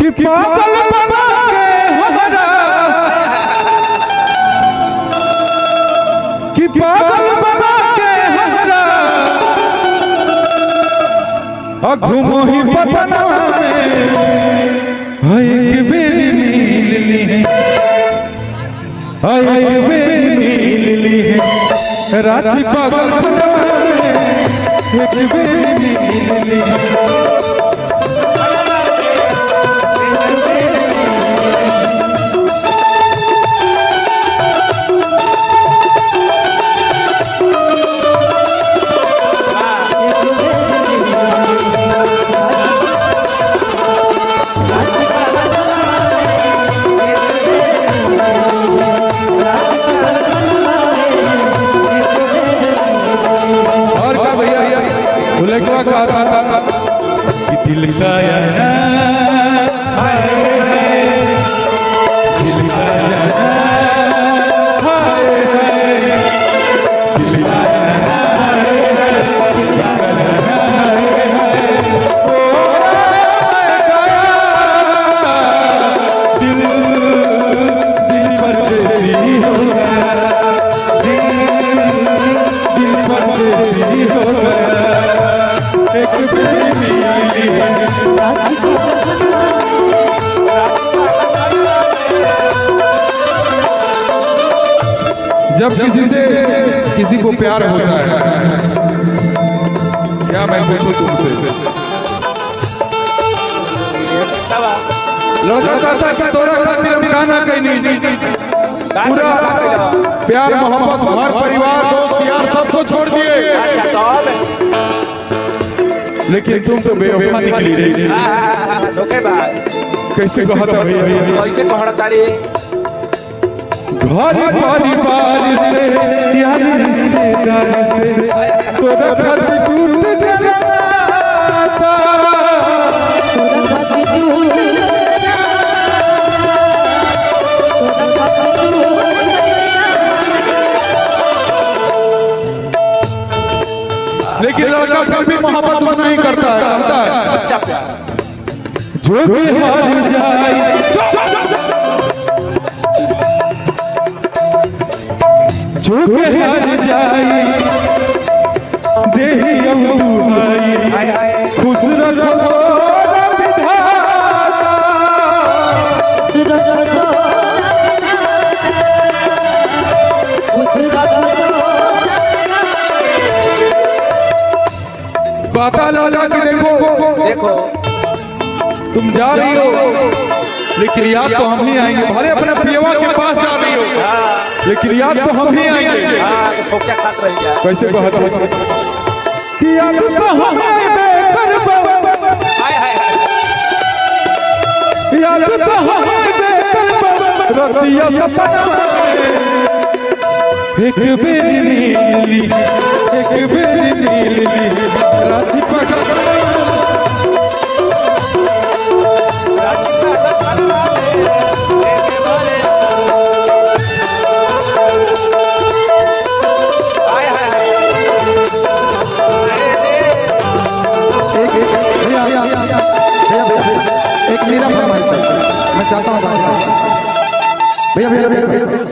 कि पागल बना के हमरा कि पागल बना के हमरा घूमो ही पटना में एक बेर मिल ली एक बेर मिल ली रांची पागल बना में एक बेर मिल ली दिल का दिल का जब किसी को प्यार होता है क्या मैं पूछूं तुमसे लड़का कहता है कि तोरा खातिर हम गाना कहनी पूरा प्यार मोहब्बत घर परिवार दोस्त यार सबको छोड़ दिए लेकिन तुम तो बेवफा निकली रही कैसे कहता भैया कैसे कहता रे घर परिवार से यार रिश्तेदार से तोरा घर टूट गया था लेकिन लड़का फिर भी मोहब्बत नहीं करता है सच्चा प्यार जो भी हार जाए जो भी हार जाए देही खुश रखो पता लगा कि देखो तुम जा रही हो लेकिन याद तो हम नहीं आएंगे भले अपने प्रियवा के पास जा रही हो लेकिन याद तो हम नहीं आएंगे कैसे कहते कि याद तो हम याद तो हम रतिया सपना एक बेर मिली एक बेर